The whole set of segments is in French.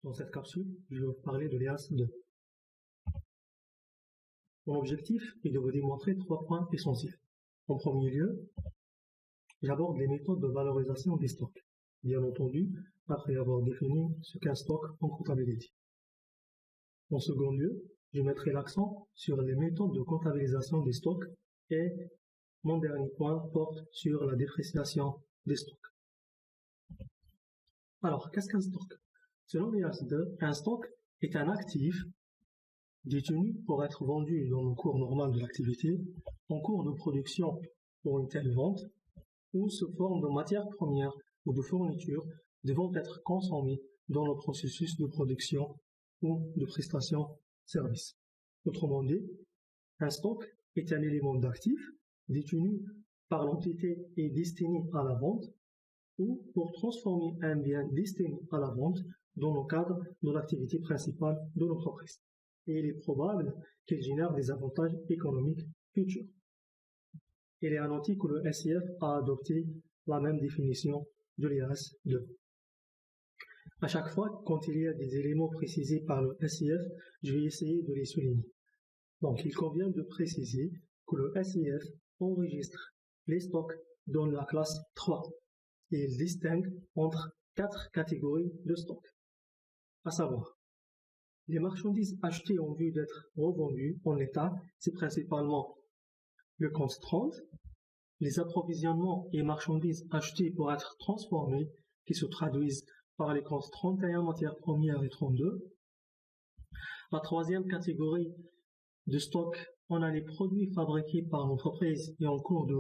Dans cette capsule, je vais vous parler de l'EAS 2. Mon objectif est de vous démontrer 3 points essentiels. En premier lieu, j'aborde les méthodes de valorisation des stocks, bien entendu, après avoir défini ce qu'est un stock en comptabilité. En second lieu, je mettrai l'accent sur les méthodes de comptabilisation des stocks et mon dernier point porte sur la dépréciation des stocks. Alors, qu'est-ce qu'un stock? Selon l'EAS 2, un stock est un actif détenu pour être vendu dans le cours normal de l'activité, en cours de production pour une telle vente, ou sous forme de matières premières ou de fournitures devant être consommées dans le processus de production ou de prestation service. Autrement dit, un stock est un élément d'actif détenu par l'entité et destiné à la vente ou pour transformer un bien destiné à la vente dans le cadre de l'activité principale de l'entreprise. Et il est probable qu'il génère des avantages économiques futurs. Il est annoncé que le SIF a adopté la même définition de l'EAS 2. À chaque fois, quand il y a des éléments précisés par le SIF, je vais essayer de les souligner. Donc, il convient de préciser que le SIF enregistre les stocks dans la classe 3 et il distingue entre 4 catégories de stocks, à savoir les marchandises achetées en vue d'être revendues en état, c'est principalement le compte 30, les approvisionnements et marchandises achetées pour être transformées, qui se traduisent par les comptes 31 matières premières et 32. La troisième catégorie de stock, on a les produits fabriqués par l'entreprise et en cours de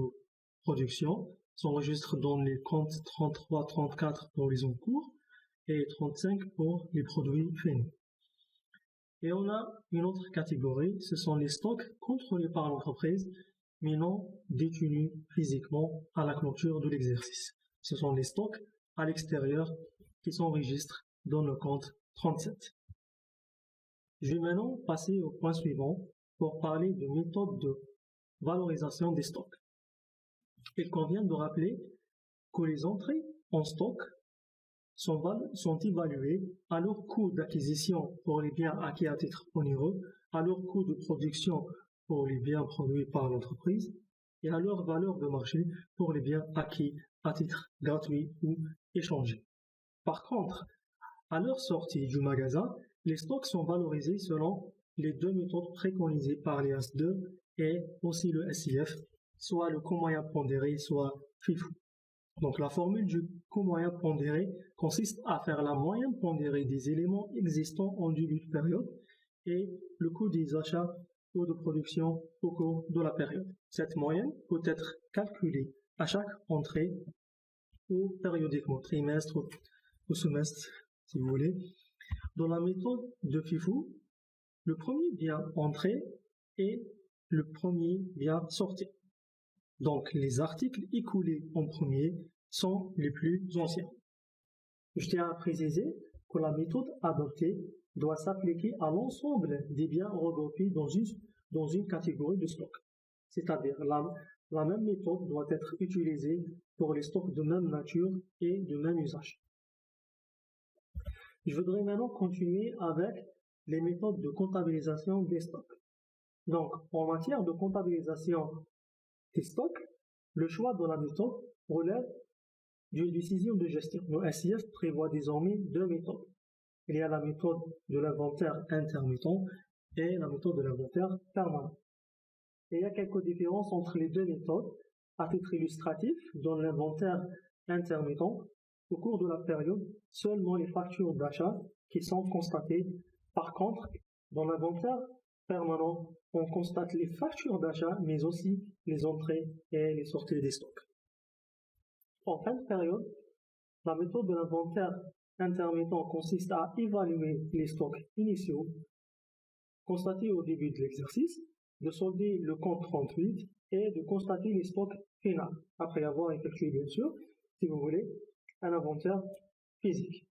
production, s'enregistrent dans les comptes 33-34 pour les en cours et 35 pour les produits finis. Et on a une autre catégorie, ce sont les stocks contrôlés par l'entreprise, mais non détenus physiquement à la clôture de l'exercice. Ce sont les stocks à l'extérieur qui s'enregistrent dans le compte 37. Je vais maintenant passer au point suivant pour parler de méthode de valorisation des stocks. Il convient de rappeler que les entrées en stock sont évaluées à leur coût d'acquisition pour les biens acquis à titre onéreux, à leur coût de production pour les biens produits par l'entreprise et à leur valeur de marché pour les biens acquis à titre gratuit ou échangé. Par contre, à leur sortie du magasin, les stocks sont valorisés selon les deux méthodes préconisées par l'EAS 2 et aussi le SIF, soit le coût moyen pondéré, soit FIFO. Donc la formule du coût moyen pondéré consiste à faire la moyenne pondérée des éléments existants en début de période et le coût des achats ou de production au cours de la période. Cette moyenne peut être calculée à chaque entrée ou périodiquement, trimestre ou semestre, si vous voulez. Dans la méthode de FIFO, le premier bien entré est le premier bien sorti. Donc, les articles écoulés en premier sont les plus anciens. Je tiens à préciser que la méthode adoptée doit s'appliquer à l'ensemble des biens regroupés dans une catégorie de stock. C'est-à-dire, la même méthode doit être utilisée pour les stocks de même nature et de même usage. Je voudrais maintenant continuer avec les méthodes de comptabilisation des stocks. Donc, en matière de comptabilisation des stocks, le choix de la méthode relève d'une décision de gestion. Le SIF prévoit désormais deux méthodes. Il y a la méthode de l'inventaire intermittent et la méthode de l'inventaire permanent. Et il y a quelques différences entre les deux méthodes. À titre illustratif, dans l'inventaire intermittent, au cours de la période, seulement les factures d'achat qui sont constatées. Par contre, dans l'inventaire permanent, on constate les factures d'achat, mais aussi les entrées et les sorties des stocks. En fin de période, la méthode de l'inventaire intermittent consiste à évaluer les stocks initiaux constatés au début de l'exercice, de solder le compte 38 et de constater les stocks finaux, après avoir effectué, bien sûr, si vous voulez, un inventaire physique.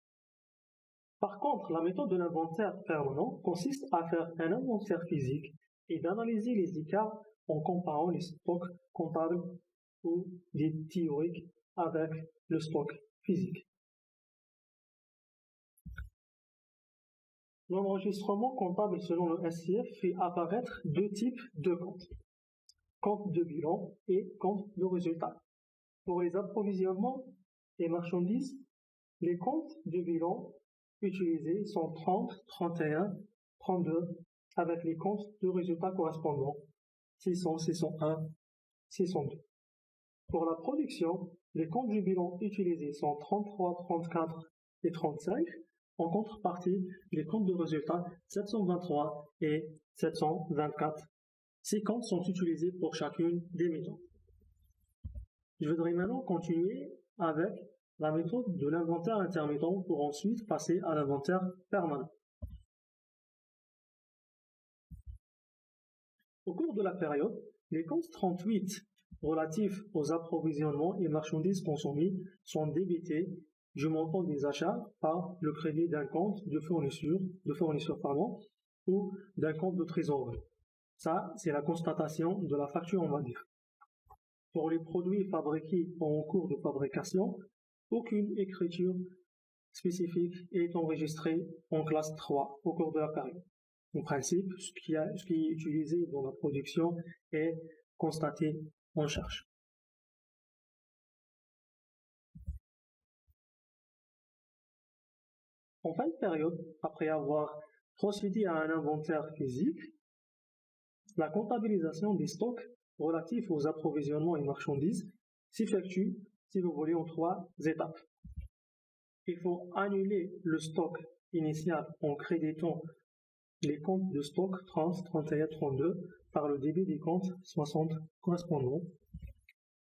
Par contre, la méthode de l'inventaire permanent consiste à faire un inventaire physique et d'analyser les écarts en comparant les stocks comptables ou des théoriques avec le stock physique. L'enregistrement comptable selon le SCF fait apparaître deux types de comptes, compte de bilan et compte de résultat. Pour les approvisionnements et marchandises, les comptes de bilan utilisés sont 30, 31, 32, avec les comptes de résultat correspondants 600, 601, 602. Pour la production, les comptes du bilan utilisés sont 33, 34 et 35. En contrepartie, les comptes de résultat 723 et 724. Ces comptes sont utilisés pour chacune des méthodes. Je voudrais maintenant continuer avec la méthode de l'inventaire intermittent pour ensuite passer à l'inventaire permanent. Au cours de la période, les comptes 38 relatifs aux approvisionnements et marchandises consommées sont débités du montant des achats par le crédit d'un compte de fournisseur ou d'un compte de trésorerie. Ça, c'est la constatation de la facture, on va dire. Pour les produits fabriqués en cours de fabrication, aucune écriture spécifique est enregistrée en classe 3 au cours de la période. En principe, ce qui est utilisé dans la production est constaté en charge. En fin de période, après avoir procédé à un inventaire physique, la comptabilisation des stocks relatifs aux approvisionnements et marchandises s'effectue, si vous voulez, en 3 étapes. Il faut annuler le stock initial en créditant les comptes de stock 30, 31, 32 par le débit des comptes 60 correspondants.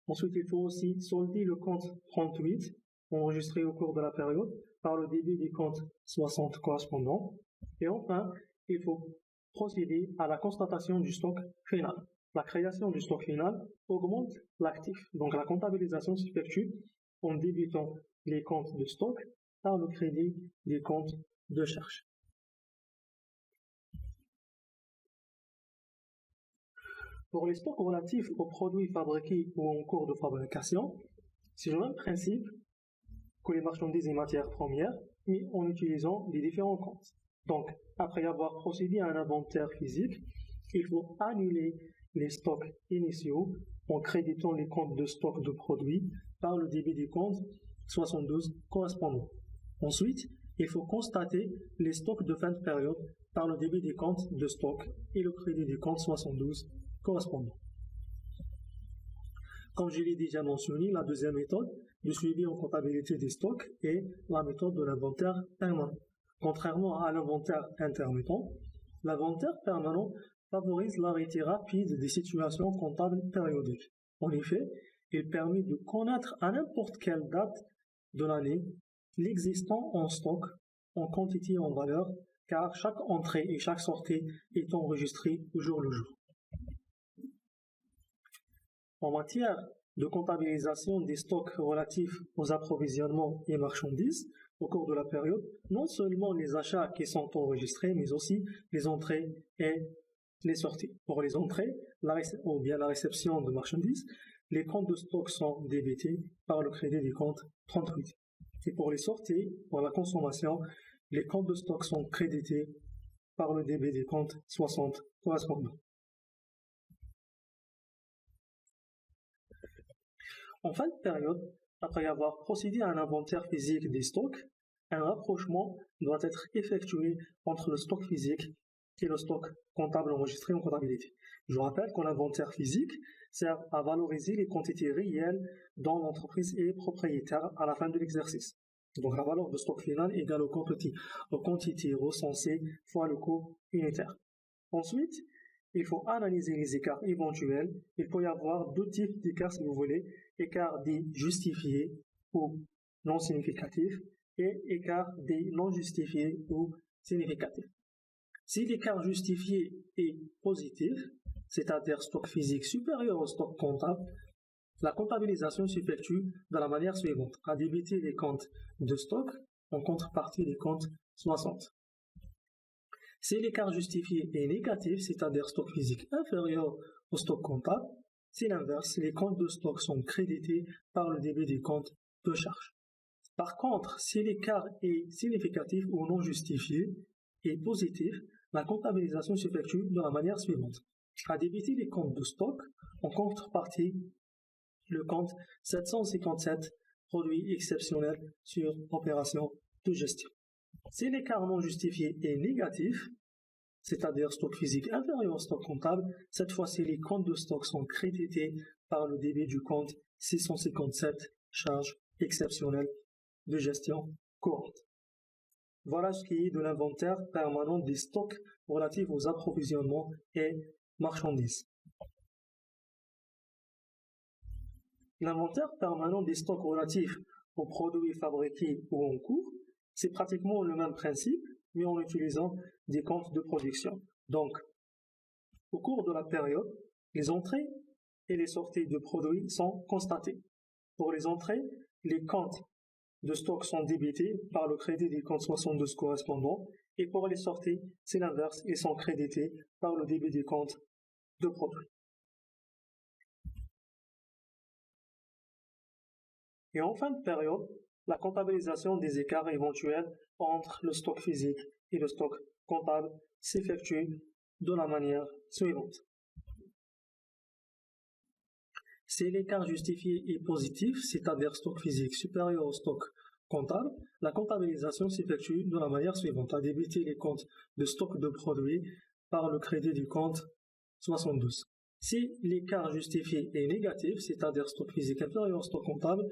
Ensuite, il faut aussi solder le compte 38 enregistré au cours de la période par le débit des comptes 60 correspondants. Et enfin, il faut procéder à la constatation du stock final. La création du stock final augmente l'actif. Donc la comptabilisation s'effectue en débitant les comptes de stock par le crédit des comptes de charge. Pour les stocks relatifs aux produits fabriqués ou en cours de fabrication, c'est le même principe que les marchandises et matières premières, mais en utilisant les différents comptes. Donc, après avoir procédé à un inventaire physique, il faut annuler les stocks initiaux en créditant les comptes de stock de produits par le débit des comptes 72 correspondants. Ensuite, il faut constater les stocks de fin de période par le débit des comptes de stock et le crédit des comptes 72 correspondants. Comme je l'ai déjà mentionné, la deuxième méthode de suivi en comptabilité des stocks est la méthode de l'inventaire permanent. Contrairement à l'inventaire intermittent, l'inventaire permanent favorise l'arrêté rapide des situations comptables périodiques. En effet, il permet de connaître à n'importe quelle date de l'année l'existant en stock, en quantité et en valeur, car chaque entrée et chaque sortie est enregistrée au jour le jour. En matière de comptabilisation des stocks relatifs aux approvisionnements et marchandises, au cours de la période, non seulement les achats qui sont enregistrés, mais aussi les entrées et les sorties. Pour les entrées, ou bien la réception de marchandises, les comptes de stock sont débités par le crédit des comptes 38. Et pour les sorties, pour la consommation, les comptes de stock sont crédités par le débit des comptes 60 correspondants. En fin de période, après avoir procédé à un inventaire physique des stocks, un rapprochement doit être effectué entre le stock physique et le stock comptable enregistré en comptabilité. Je rappelle qu'un inventaire physique sert à valoriser les quantités réelles dont l'entreprise est propriétaire à la fin de l'exercice. Donc la valeur de stock final égale aux quantités recensées fois le coût unitaire. Ensuite, il faut analyser les écarts éventuels. Il peut y avoir deux types d'écarts si vous voulez, écart dits justifiés ou non significatifs et écart dits non justifiés ou significatifs. Si l'écart justifié est positif, c'est-à-dire stock physique supérieur au stock comptable, la comptabilisation s'effectue de la manière suivante, à débiter les comptes de stock en contrepartie des comptes 60. Si l'écart justifié est négatif, c'est-à-dire stock physique inférieur au stock comptable, c'est l'inverse, les comptes de stock sont crédités par le débit des comptes de charge. Par contre, si l'écart est significatif ou non justifié, est positif, la comptabilisation s'effectue de la manière suivante. À débiter les comptes de stock, en contrepartie, le compte 757 produits exceptionnels sur opération de gestion. Si l'écart non justifié est négatif, c'est-à-dire stock physique inférieur au stock comptable, cette fois-ci les comptes de stock sont crédités par le débit du compte 657 charges exceptionnelles de gestion courante. Voilà ce qui est de l'inventaire permanent des stocks relatifs aux approvisionnements et marchandises. L'inventaire permanent des stocks relatifs aux produits fabriqués ou en cours, c'est pratiquement le même principe, mais en utilisant des comptes de production. Donc, au cours de la période, les entrées et les sorties de produits sont constatées. Pour les entrées, les comptes de stock sont débités par le crédit des comptes 72 correspondants, et pour les sorties, c'est l'inverse, ils sont crédités par le débit des comptes de produits. Et en fin de période, la comptabilisation des écarts éventuels entre le stock physique et le stock comptable s'effectue de la manière suivante. Si l'écart justifié est positif, c'est-à-dire stock physique supérieur au stock comptable, la comptabilisation s'effectue de la manière suivante. À débiter les comptes de stock de produits par le crédit du compte 72. Si l'écart justifié est négatif, c'est-à-dire stock physique inférieur au stock comptable,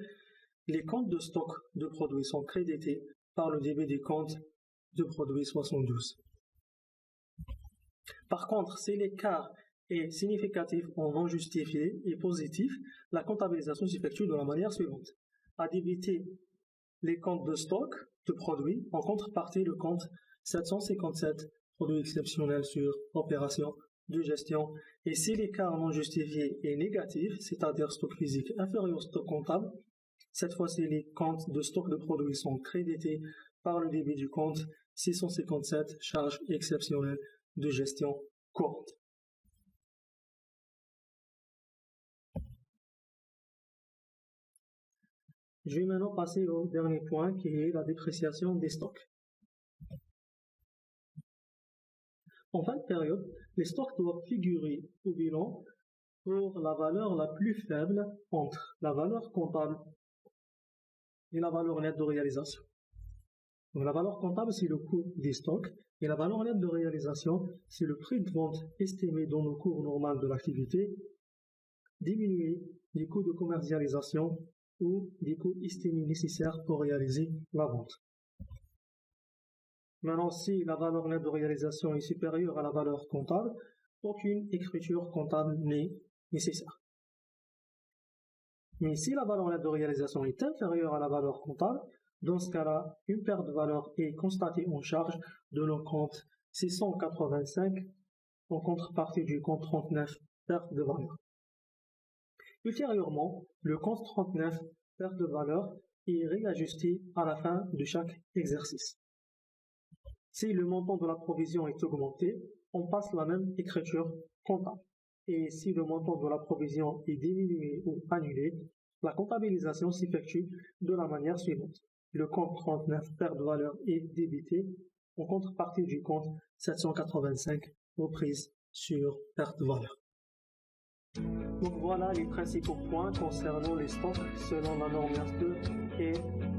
les comptes de stock de produits sont crédités par le débit des comptes de produits 72. Par contre, si l'écart est significatif ou non justifié et positif, la comptabilisation s'effectue de la manière suivante. À débiter les comptes de stock de produits, en contrepartie le compte 757 produits exceptionnels sur opération de gestion. Et si l'écart non justifié est négatif, c'est-à-dire stock physique inférieur au stock comptable, cette fois-ci les comptes de stock de produits sont crédités par le débit du compte 657 charges exceptionnelles de gestion courante. Je vais maintenant passer au dernier point qui est la dépréciation des stocks. En fin de période, les stocks doivent figurer au bilan pour la valeur la plus faible entre la valeur comptable et la valeur nette de réalisation. Donc la valeur comptable, c'est le coût des stocks, et la valeur nette de réalisation, c'est le prix de vente estimé dans le cours normal de l'activité, diminué des coûts de commercialisation ou des coûts estimés nécessaires pour réaliser la vente. Maintenant, si la valeur nette de réalisation est supérieure à la valeur comptable, aucune écriture comptable n'est nécessaire. Mais si la valeur nette de réalisation est inférieure à la valeur comptable, dans ce cas-là, une perte de valeur est constatée en charge de le compte 685 en contrepartie du compte 39, perte de valeur. Ultérieurement, le compte 39, perte de valeur, est réajusté à la fin de chaque exercice. Si le montant de la provision est augmenté, on passe la même écriture comptable. Et si le montant de la provision est diminué ou annulé, la comptabilisation s'effectue de la manière suivante. Le compte 39, perte de valeur, est débité en contrepartie du compte 785, reprise sur perte de valeur. Donc voilà les principaux points concernant les stocks selon la norme MERS2 et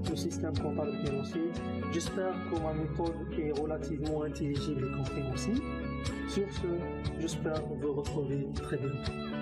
le système comptable financier. J'espère que ma méthode est relativement intelligible et compréhensible. Sur ce, j'espère vous retrouver très bientôt.